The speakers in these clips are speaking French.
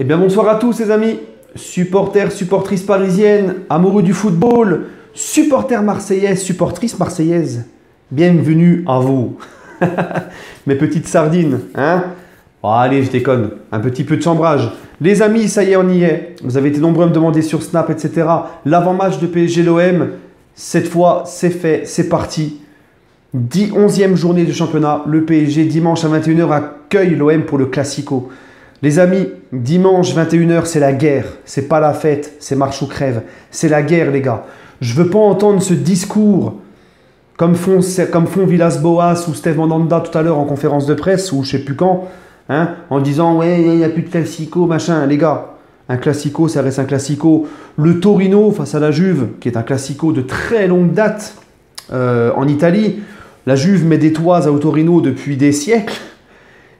Eh bien bonsoir à tous les amis, supporters, supportrices parisiennes, amoureux du football, supporters marseillaises, supportrices marseillaises, bienvenue à vous. Mes petites sardines, hein? Oh, allez, je déconne, un petit peu de chambrage. Les amis, ça y est, on y est. Vous avez été nombreux à me demander sur Snap, etc. L'avant-match de PSG-l'OM, cette fois, c'est fait, c'est parti. 11e journée du championnat, le PSG, dimanche à 21 h, accueille l'OM pour le Classico. Les amis, dimanche 21 h, c'est la guerre. C'est pas la fête, c'est marche ou crève. C'est la guerre, les gars. Je veux pas entendre ce discours comme font Villas-Boas ou Steve Mandanda tout à l'heure en conférence de presse ou je sais plus quand, hein, en disant ouais, il n'y a plus de Classico, machin. Les gars, un Classico, ça reste un Classico. Le Torino face à la Juve, qui est un Classico de très longue date en Italie. La Juve met des toises au Torino depuis des siècles.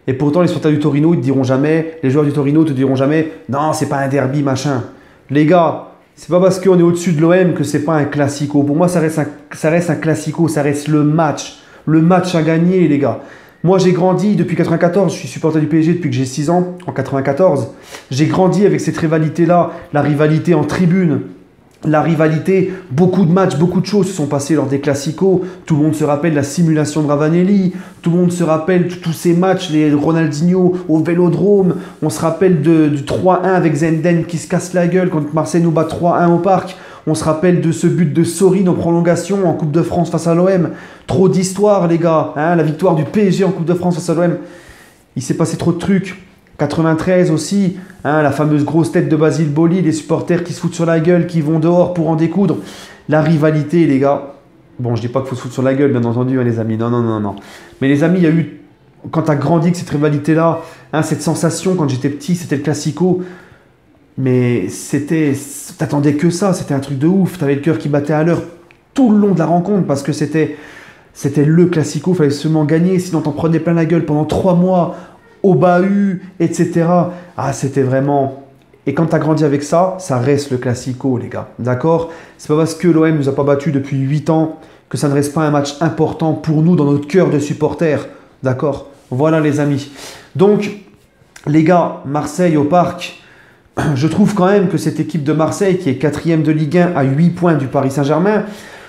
Et pourtant, les supporters du Torino, ils te diront jamais, les joueurs du Torino te diront jamais, non, c'est pas un derby, machin. Les gars, c'est pas parce qu'on est au-dessus de l'OM que c'est pas un classico. Pour moi, ça reste un classico, ça reste le match à gagner, les gars. Moi, j'ai grandi depuis 94, je suis supporter du PSG depuis que j'ai 6 ans, en 94. J'ai grandi avec cette rivalité-là, la rivalité en tribune. La rivalité, beaucoup de matchs, beaucoup de choses se sont passées lors des Classicos. Tout le monde se rappelle la simulation de Ravanelli. Tout le monde se rappelle tous ces matchs, les Ronaldinho au Vélodrome. On se rappelle du 3-1 avec Zenden qui se casse la gueule quand Marseille nous bat 3-1 au Parc. On se rappelle de ce but de Sorine en prolongation en Coupe de France face à l'OM. Trop d'histoire, les gars. Hein, la victoire du PSG en Coupe de France face à l'OM. Il s'est passé trop de trucs. 93 aussi, hein, la fameuse grosse tête de Basile Boli, les supporters qui se foutent sur la gueule, qui vont dehors pour en découdre. La rivalité, les gars. Bon, je dis pas qu'il faut se foutre sur la gueule, bien entendu, hein, les amis. Non. Mais les amis, il y a eu, quand tu as grandi avec cette rivalité-là, hein, cette sensation, quand j'étais petit, c'était le Classico. Mais t'attendais que ça, c'était un truc de ouf. T'avais le cœur qui battait à l'heure tout le long de la rencontre parce que c'était le Classico, il fallait seulement gagner, sinon t'en prenais plein la gueule pendant 3 mois. Au bahut, etc. Ah, c'était vraiment... Et quand tu as grandi avec ça, ça reste le Classico, les gars. D'accord? C'est pas parce que l'OM nous a pas battus depuis 8 ans que ça ne reste pas un match important pour nous dans notre cœur de supporters. D'accord? Voilà, les amis. Donc, les gars, Marseille au Parc, je trouve quand même que cette équipe de Marseille, qui est 4e de Ligue 1 à 8 points du Paris Saint-Germain,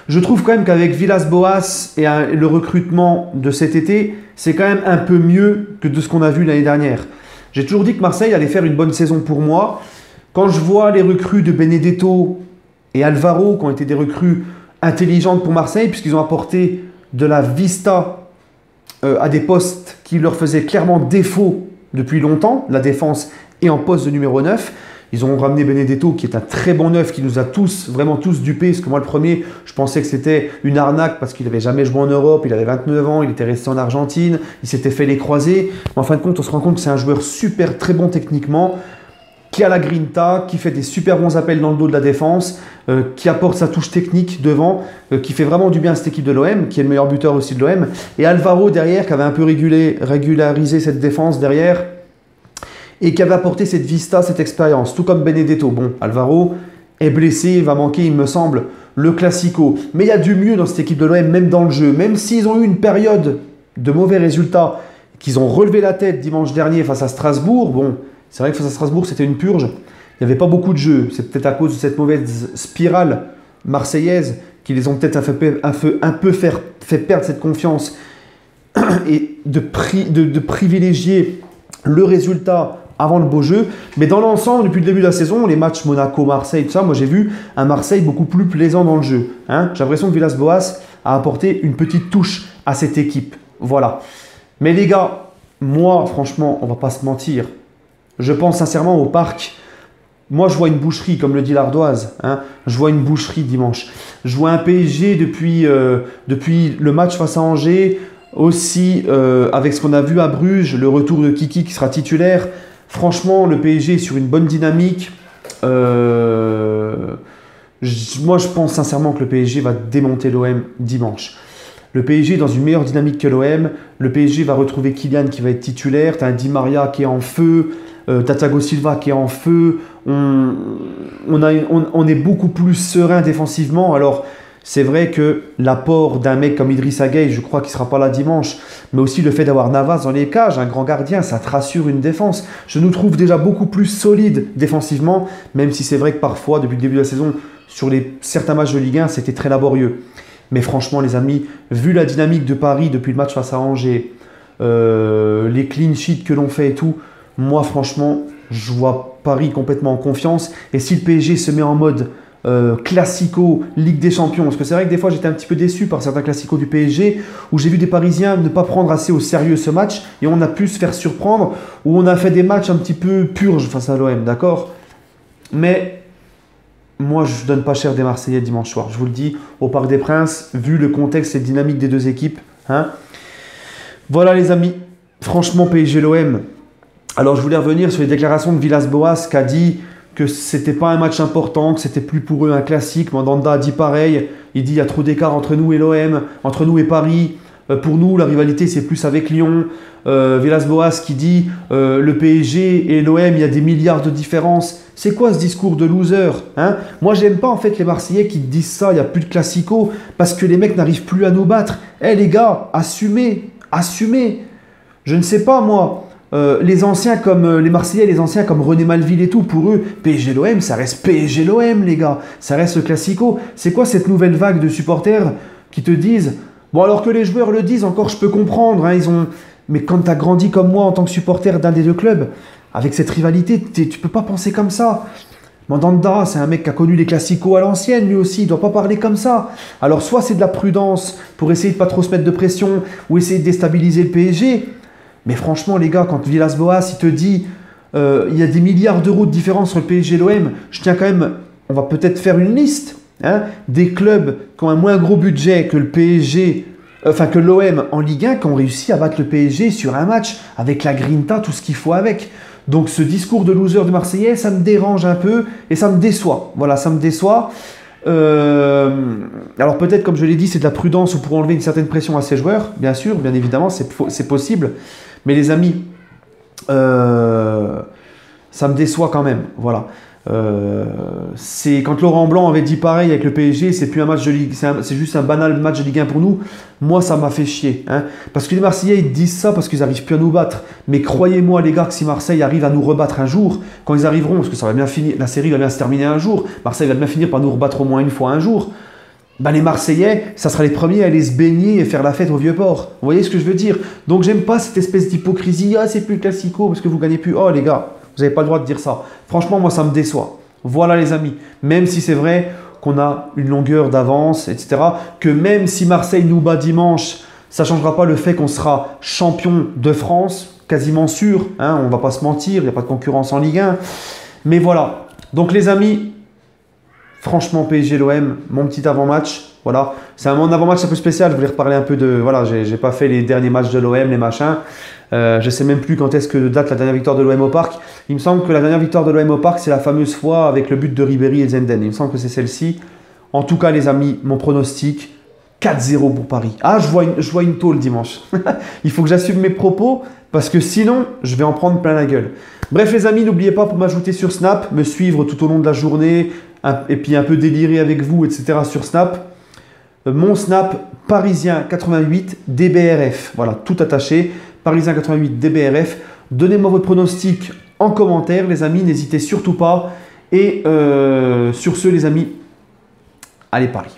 je trouve quand même qu'avec Villas-Boas et le recrutement de cet été, c'est quand même un peu mieux que de ce qu'on a vu l'année dernière. J'ai toujours dit que Marseille allait faire une bonne saison pour moi. Quand je vois les recrues de Benedetto et Alvaro, qui ont été des recrues intelligentes pour Marseille, puisqu'ils ont apporté de la vista à des postes qui leur faisaient clairement défaut depuis longtemps, la défense et en poste de numéro 9. Ils ont ramené Benedetto, qui est un très bon neuf, qui nous a tous, vraiment tous dupés. Parce que moi, le premier, je pensais que c'était une arnaque parce qu'il n'avait jamais joué en Europe. Il avait 29 ans, il était resté en Argentine. Il s'était fait les croisés. Mais en fin de compte, on se rend compte que c'est un joueur super, très bon techniquement, qui a la grinta, qui fait des super bons appels dans le dos de la défense, qui apporte sa touche technique devant, qui fait vraiment du bien à cette équipe de l'OM, qui est le meilleur buteur aussi de l'OM. Et Alvaro derrière, qui avait un peu régularisé cette défense derrière, et qui avait apporté cette vista, cette expérience, tout comme Benedetto. Bon, Alvaro est blessé, va manquer, il me semble, le Classico. Mais il y a du mieux dans cette équipe de l'OM, même dans le jeu. Même s'ils ont eu une période de mauvais résultats, qu'ils ont relevé la tête dimanche dernier face à Strasbourg, bon, c'est vrai que face à Strasbourg, c'était une purge. Il n'y avait pas beaucoup de jeu. C'est peut-être à cause de cette mauvaise spirale marseillaise qui les ont peut-être un peu fait perdre cette confiance et de privilégier le résultat avant le beau jeu. Mais dans l'ensemble, depuis le début de la saison, les matchs Monaco-Marseille, tout ça, moi j'ai vu un Marseille beaucoup plus plaisant dans le jeu. Hein, j'ai l'impression que Villas-Boas a apporté une petite touche à cette équipe. Voilà. Mais les gars, moi, franchement, on va pas se mentir. Je pense sincèrement au Parc. Moi, je vois une boucherie, comme le dit l'Ardoise. Hein, je vois une boucherie dimanche. Je vois un PSG depuis le match face à Angers, aussi avec ce qu'on a vu à Bruges, le retour de Kiki qui sera titulaire. Franchement, le PSG est sur une bonne dynamique. Moi, je pense sincèrement que le PSG va démonter l'OM dimanche. Le PSG est dans une meilleure dynamique que l'OM. Le PSG va retrouver Kylian qui va être titulaire. Tu as un Di Maria qui est en feu. Tu as Thiago Silva qui est en feu. On est beaucoup plus serein défensivement. Alors, c'est vrai que l'apport d'un mec comme Idrissa Gueye, je crois qu'il ne sera pas là dimanche, mais aussi le fait d'avoir Navas dans les cages, un grand gardien, ça te rassure une défense. Je nous trouve déjà beaucoup plus solides défensivement, même si c'est vrai que parfois, depuis le début de la saison, sur certains matchs de Ligue 1, c'était très laborieux. Mais franchement, les amis, vu la dynamique de Paris depuis le match face à Angers, les clean sheets que l'on fait et tout, moi franchement, je vois Paris complètement en confiance. Et si le PSG se met en mode classico, Ligue des Champions, parce que c'est vrai que des fois j'étais un petit peu déçu par certains classicos du PSG, où j'ai vu des Parisiens ne pas prendre assez au sérieux ce match, et on a pu se faire surprendre, où on a fait des matchs un petit peu purges face à l'OM, d'accord? Mais moi, je ne donne pas cher des Marseillais dimanche soir. Je vous le dis, au Parc des Princes, vu le contexte et la dynamique des deux équipes. Hein. Voilà les amis, franchement PSG-l'OM. Alors je voulais revenir sur les déclarations de Villas-Boas qui a dit que c'était pas un match important, que c'était plus pour eux un classique. Mandanda a dit pareil, il dit il y a trop d'écart entre nous et l'OM, entre nous et Paris. Pour nous, la rivalité, c'est plus avec Lyon. Villas-Boas qui dit le PSG et l'OM, il y a des milliards de différences. C'est quoi ce discours de loser, hein? Moi, j'aime pas en fait les Marseillais qui disent ça, il n'y a plus de classico, parce que les mecs n'arrivent plus à nous battre. Eh les gars, assumez, assumez. Je ne sais pas moi, les anciens comme les Marseillais, les anciens comme René Malville et tout, pour eux, PSG-l'OM, ça reste PSG-l'OM les gars, ça reste le classico. C'est quoi cette nouvelle vague de supporters qui te disent, bon alors que les joueurs le disent, encore je peux comprendre, hein, mais quand tu as grandi comme moi en tant que supporter d'un des deux clubs, avec cette rivalité, tu peux pas penser comme ça. Mandanda, c'est un mec qui a connu les classicos à l'ancienne, lui aussi, il doit pas parler comme ça. Alors soit c'est de la prudence pour essayer de pas trop se mettre de pression ou essayer de déstabiliser le PSG. Mais franchement les gars, quand Villas-Boas il te dit il y a des milliards d'euros de différence entre le PSG et l'OM, je tiens quand même, on va peut-être faire une liste des clubs qui ont un moins gros budget que le PSG, que l'OM en Ligue 1, qui ont réussi à battre le PSG sur un match avec la grinta, tout ce qu'il faut avec. Donc ce discours de loser du Marseillais, ça me dérange un peu et ça me déçoit. Voilà, ça me déçoit. Alors peut-être, comme je l'ai dit, c'est de la prudence pour enlever une certaine pression à ces joueurs, bien sûr, bien évidemment, c'est possible. Mais les amis, ça me déçoit quand même. Voilà. C'est quand Laurent Blanc avait dit pareil avec le PSG, c'est plus un match de Ligue, c'est juste un banal match de Ligue 1 pour nous. Moi, ça m'a fait chier, hein, parce que les Marseillais ils disent ça parce qu'ils n'arrivent plus à nous battre. Mais croyez-moi les gars que si Marseille arrive à nous rebattre un jour, quand ils arriveront, parce que ça va bien finir, la série va bien se terminer un jour, Marseille va bien finir par nous rebattre au moins une fois un jour. Ben les Marseillais, ça sera les premiers à aller se baigner et faire la fête au Vieux-Port. Vous voyez ce que je veux dire? Donc j'aime pas cette espèce d'hypocrisie. Ah, c'est plus le classico parce que vous gagnez plus. Oh les gars, vous n'avez pas le droit de dire ça. Franchement, moi, ça me déçoit. Voilà les amis. Même si c'est vrai qu'on a une longueur d'avance, etc. Que même si Marseille nous bat dimanche, ça ne changera pas le fait qu'on sera champion de France, quasiment sûr. Hein, on ne va pas se mentir, il n'y a pas de concurrence en Ligue 1. Mais voilà. Donc les amis, franchement, PSG-l'OM, mon petit avant-match. Voilà. C'est un avant-match un peu spécial. Je voulais reparler un peu de... Voilà, j'ai pas fait les derniers matchs de l'OM, les machins. Je ne sais même plus quand est-ce que date la dernière victoire de l'OM au Parc. Il me semble que la dernière victoire de l'OM au Parc, c'est la fameuse fois avec le but de Ribéry et Zenden. Il me semble que c'est celle-ci. En tout cas, les amis, mon pronostic, 4-0 pour Paris. Ah, je vois une tôle dimanche. Il faut que j'assume mes propos parce que sinon, je vais en prendre plein la gueule. Bref, les amis, n'oubliez pas pour m'ajouter sur Snap, me suivre tout au long de la journée et puis un peu délirer avec vous, etc. sur Snap. Mon Snap, Parisien88 DBRF. Voilà, tout attaché. Parisien88 DBRF. Donnez-moi votre pronostic en commentaire, les amis. N'hésitez surtout pas. Et sur ce, les amis, allez Paris.